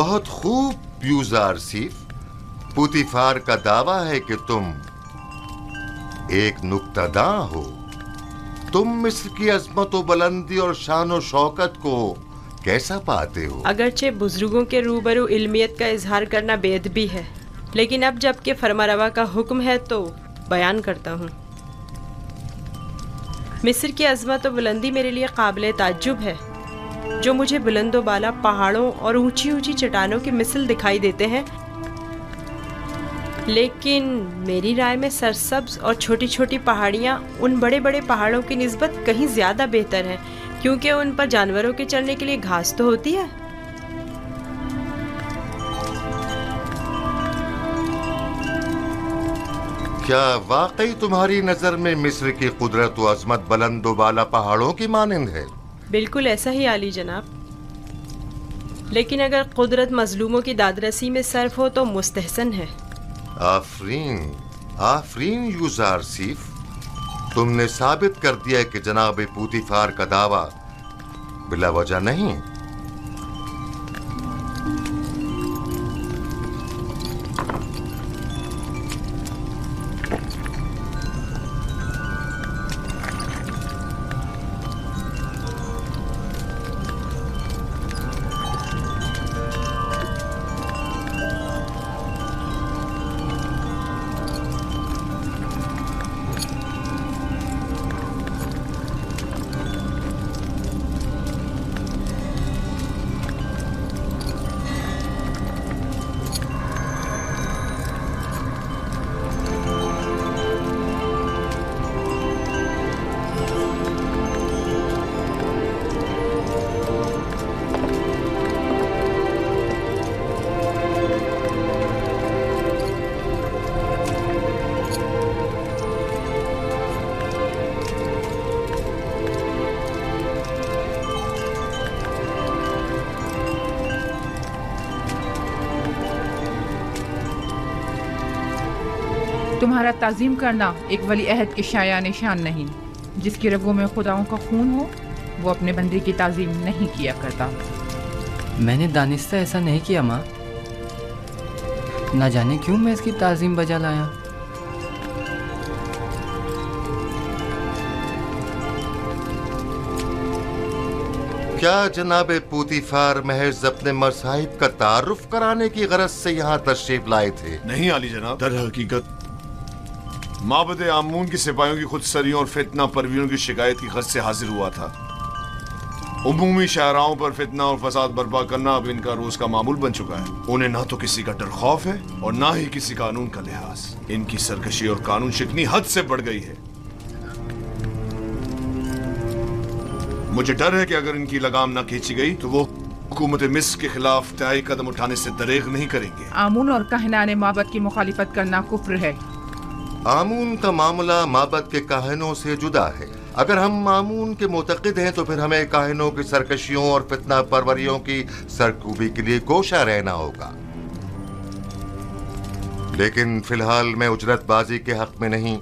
बहुत खूब यूज़ारसीफ। पुतिफार का दावा है कि तुम एक नुक्तादां हो। तुम मिस्र की अजमत व बुलंदी और शान व शौकत को कैसा पाते हो? अगरचे बुजुर्गों के रूबरू इल्मियत का इजहार करना बेअदबी है, लेकिन अब जबकि फरमारवा का हुक्म है तो बयान करता हूँ। मिस्र की अजमत व बुलंदी मेरे लिए काबिल ताज्जुब है। जो मुझे बुलंदो बाला पहाड़ों और ऊंची ऊंची चट्टानों की मिसल दिखाई देते हैं, लेकिन मेरी राय में सरसब्ज और छोटी छोटी पहाड़ियाँ उन बड़े बड़े पहाड़ों की निस्बत कहीं ज़्यादा बेहतर हैं, क्योंकि उन पर जानवरों के चरने के लिए घास तो होती है। क्या वाकई तुम्हारी नजर में मिस्र की कुदरत व अजमत बुलंदो बाला पहाड़ों की मानिंद है? बिल्कुल ऐसा ही आली जनाब, लेकिन अगर कुदरत मजलूमों की दादरसी में सर्फ हो तो मुस्तहसन है। आफरीन, आफरीन यूज़ारसीफ, तुमने साबित कर दिया कि जनाब पुतिफार का दावा बिला वजह नहीं। तुम्हारा ताज़ीम करना एक वली अहद के शाया निशान नहीं। जिसकी रगों में खुदाओं का खून हो वो अपने बंदे की ताज़ीम नहीं किया करता। मैंने दानिस्ता ऐसा नहीं किया माँ, ना जाने क्यों मैं इसकी ताज़ीम बजा लाया। क्या जनाब पुतिफार महज अपने मसाहिब का तारुफ कराने की गरज से यहाँ तशरीफ लाए थे? नहीं आली जनाब, दर हकीकत माबद आमून की सिपाहियों की खुदसरियों और फितना परवीरों की शिकायत की गरज से हाजिर हुआ था। उमूमी शाहराओं पर फितना और फसाद बर्पा करना अब इनका रोज का मामूल बन चुका है। उन्हें ना तो किसी का डर खौफ है और ना ही किसी कानून का लिहाज। इनकी सरकशी और कानून शिकनी हद से बढ़ गई है। मुझे डर है कि अगर इनकी लगाम ना खींची गई तो वो हुकूमत मिस्र के खिलाफ तय कदम उठाने से दरेग नहीं करेंगे। आमून और कहनाने माबद की मुखालिफत करना कुफ्र है। आमून का मामला माबद के काहिनों से जुदा है। अगर हम आमून के मुतक़िद हैं तो फिर हमें काहिनों की सरकशियों और फितना परवरियों की सरकूबी के लिए गोशा रहना होगा। लेकिन फिलहाल मैं उजरतबाजी के हक में नहीं।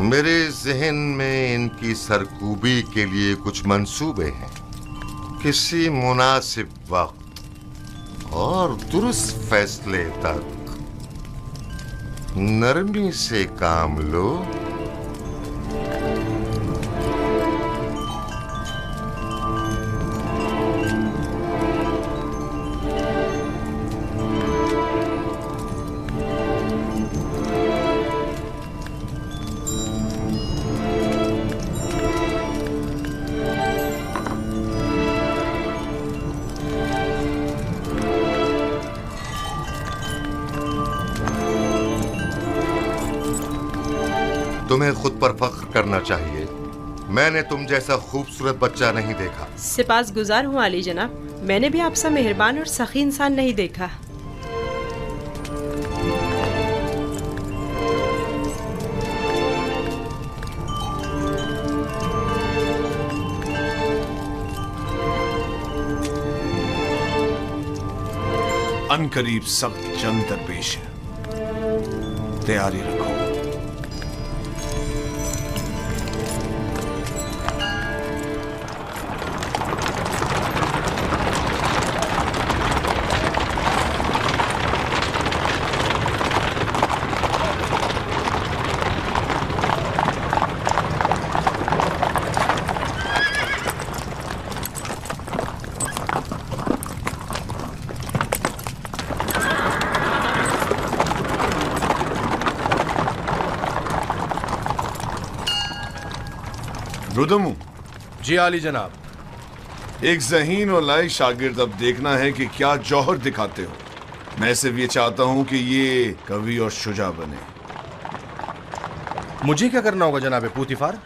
मेरे जहन में इनकी सरकूबी के लिए कुछ मंसूबे हैं। किसी मुनासिब वक्त और दुरुस्त फैसले तक नरमी से काम लो। तुम्हें खुद पर फख्र करना चाहिए। मैंने तुम जैसा खूबसूरत बच्चा नहीं देखा। सिपासगुजार हूँ आली जनाब, मैंने भी आपसा मेहरबान और सखी इंसान नहीं देखा। अनकरीब सख्त जंग दरपेश है, तैयारी रखो। रुदमू, जी आली जनाब। एक ज़हीन और लायक शागिर्द अब देखना है कि क्या जौहर दिखाते हो। मैं सिर्फ ये चाहता हूं कि ये कवि और शुजा बने। मुझे क्या करना होगा जनाब पुतिफार?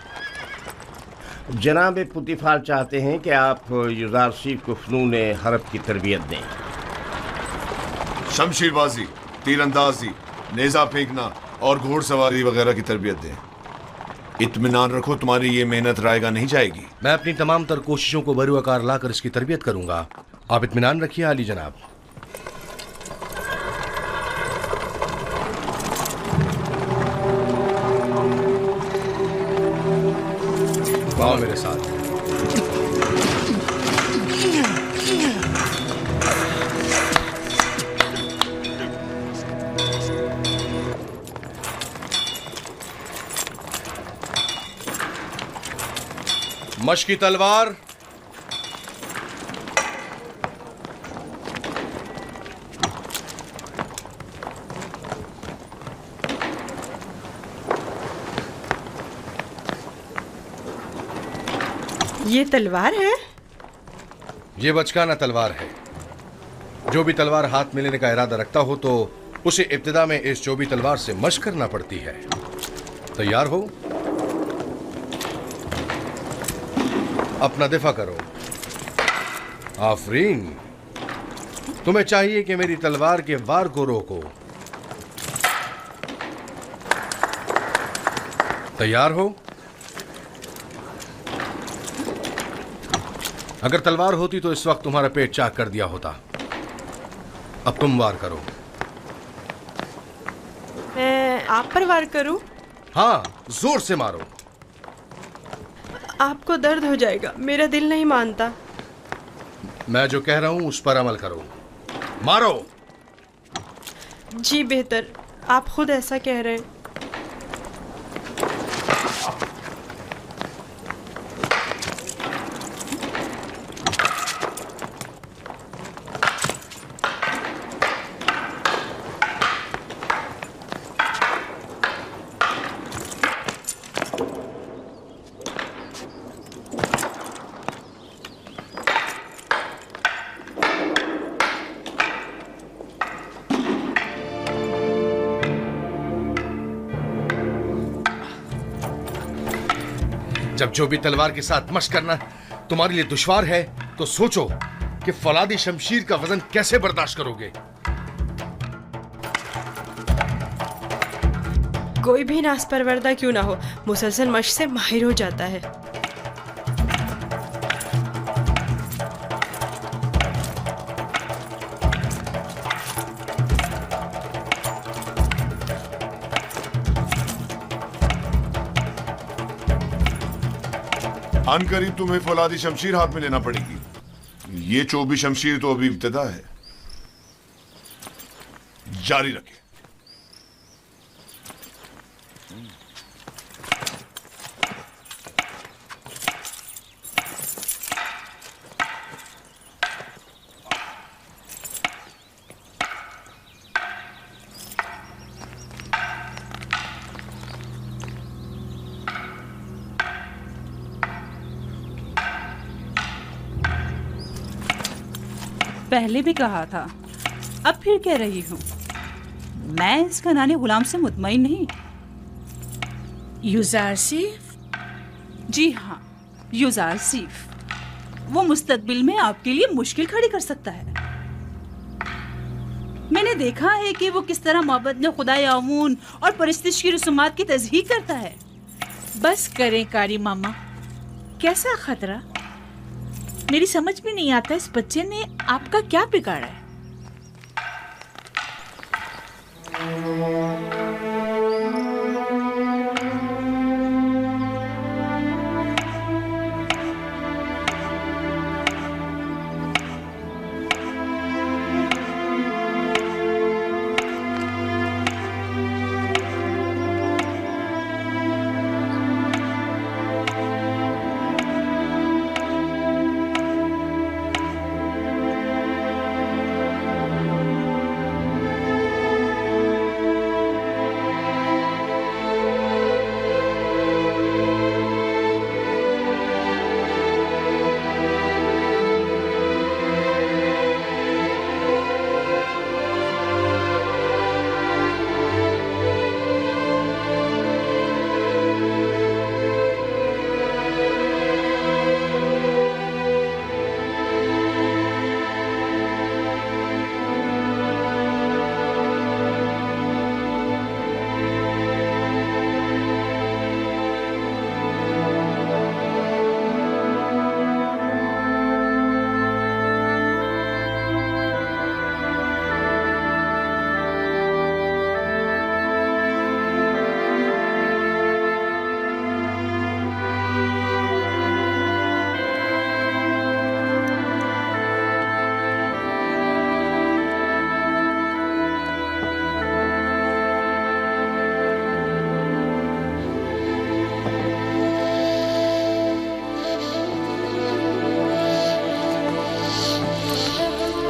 जनाब पुतिफार चाहते हैं कि आप युजारसीफ को फ़नून हरब की तरबियत दें। शमशीरबाजी, तीरंदाजी, नेजा फेंकना और घोड़सवारी वगैरह की तरबियत दें। इत्मीनान रखो, तुम्हारी ये मेहनत रायगा नहीं जाएगी। मैं अपनी तमाम तर कोशिशों को बरूआकार लाकर इसकी तरबियत करूंगा। आप इत्मीनान रखिए आली जनाब। आओ मेरे साथ। मशकी तलवार, ये तलवार है? ये बचकाना तलवार है। जो भी तलवार हाथ में लेने का इरादा रखता हो तो उसे इब्तिदा में इस चोबी तलवार से मशक करना पड़ती है। तैयार हो? अपना दिफा करो। आफरीन, तुम्हें चाहिए कि मेरी तलवार के वार को रोको। तैयार हो? अगर तलवार होती तो इस वक्त तुम्हारा पेट चाक कर दिया होता। अब तुम वार करो। मैं आप पर वार करूं? हाँ, जोर से मारो। आपको दर्द हो जाएगा, मेरा दिल नहीं मानता। मैं जो कह रहा हूं उस पर अमल करो। मारो। जी बेहतर, आप खुद ऐसा कह रहे हैं। जब जो भी तलवार के साथ मशक करना तुम्हारे लिए दुश्वार है तो सोचो कि फौलादी शमशीर का वजन कैसे बर्दाश्त करोगे। कोई भी नासपरवरदा क्यों ना हो, मुसलसल मशक से माहिर हो जाता है। अनकरीब तुम्हें फौलादी शमशीर हाथ में लेना पड़ेगी। ये चोबी शमशीर तो अभी इब्तिदा है। जारी रखें। पहले भी कहा था, अब फिर कह रही हूँ, मैं इस कनानी गुलाम से मुतमईन नहीं। युजारसीफ? जी हाँ, युजारसीफ। वो मुस्तकबिल में आपके लिए मुश्किल खड़ी कर सकता है। मैंने देखा है कि वो किस तरह मोहब्बत में खुदाई आमून और परिस्तिश की रसूमात की तज़हीक करता है। बस करें कारी मामा, कैसा खतरा? मेरी समझ में नहीं आता इस बच्चे ने आपका क्या बिगाड़ा है।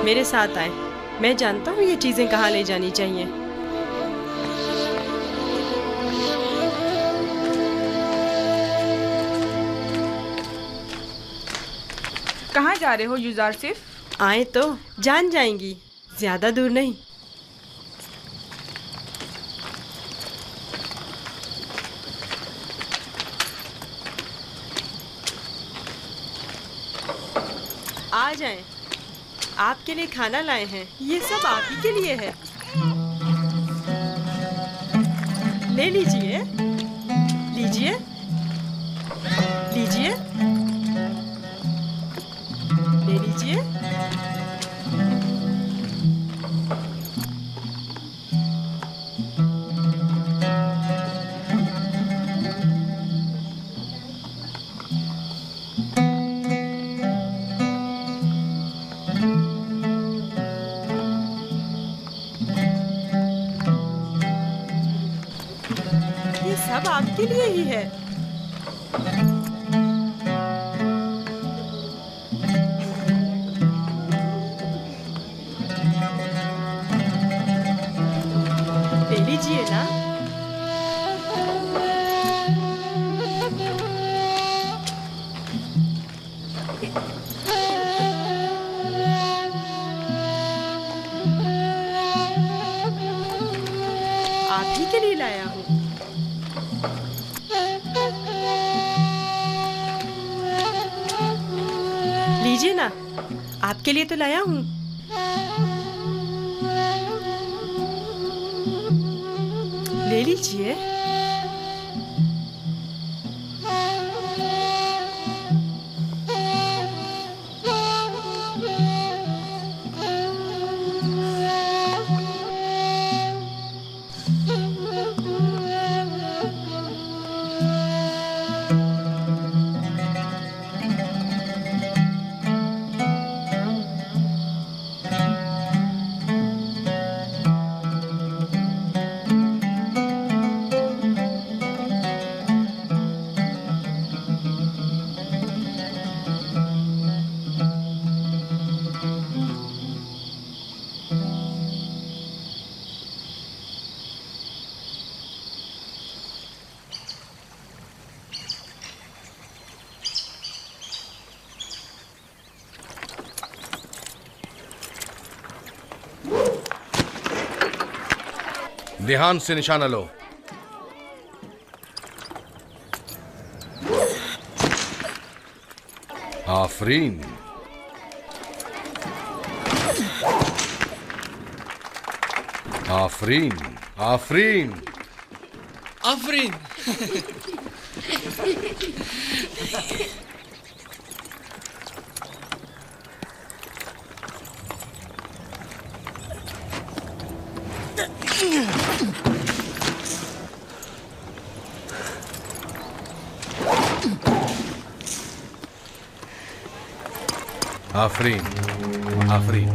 मेरे साथ आए। मैं जानता हूँ ये चीजें कहाँ ले जानी चाहिए। कहाँ जा रहे हो युजार सिर्फ? आए तो जान जाएंगी, ज्यादा दूर नहीं। आ जाएं। आपके लिए खाना लाए हैं, ये सब आप ही के लिए है। ले लीजिए, लीजिए, लीजिए, ले लीजिए। ये सब आपके लिए ही है। ले लीजिए ना। आप ही के लिए लाया हूँ। लीजिए ना, आपके लिए तो लाया हूँ। ले लीजिए। ध्यान से निशाना लो। आफरीन। आफरीन, आफरीन, आफरीन। आफरीन, आफरीन।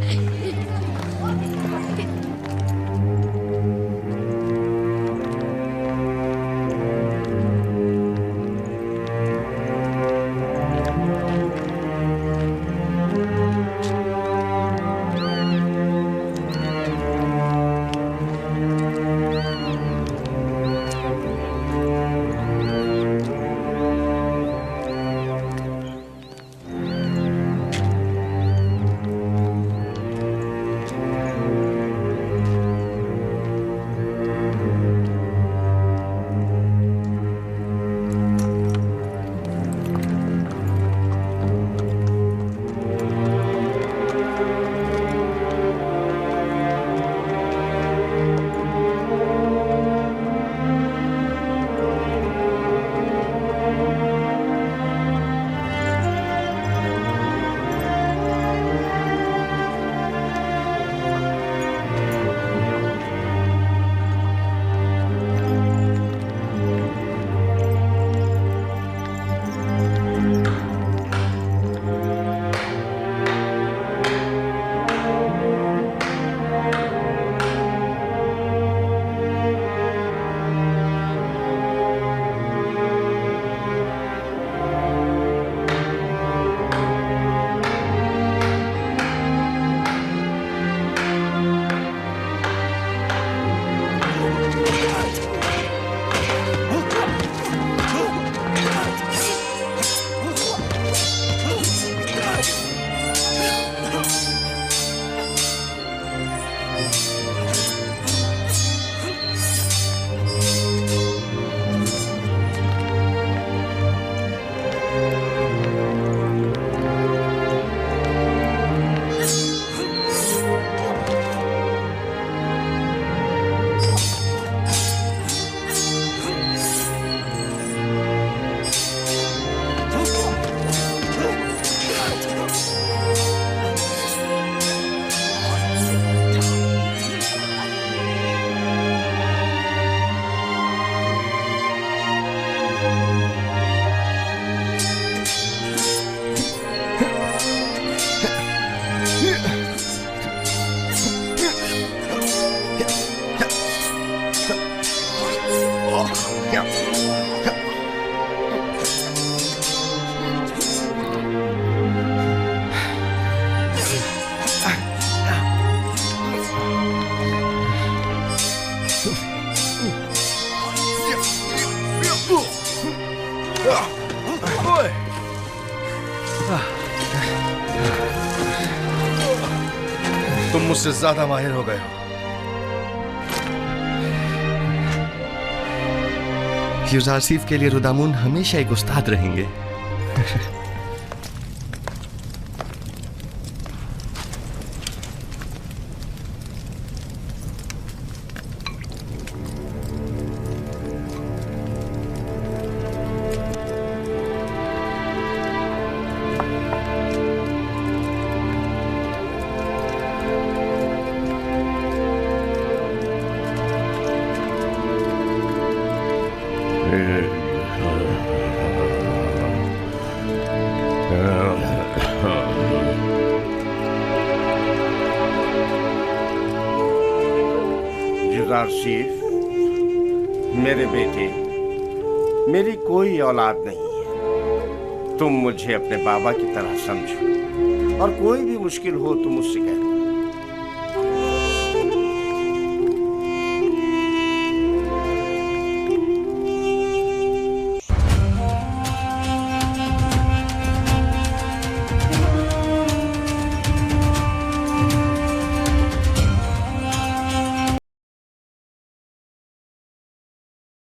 मुझसे ज्यादा माहिर हो गए हो। युजार सीफ के लिए रुदामुन हमेशा एक उस्ताद रहेंगे। युजार सीफ, मेरे बेटे, मेरी कोई औलाद नहीं है। तुम मुझे अपने बाबा की तरह समझो और कोई भी मुश्किल हो तो मुझसे कह दो।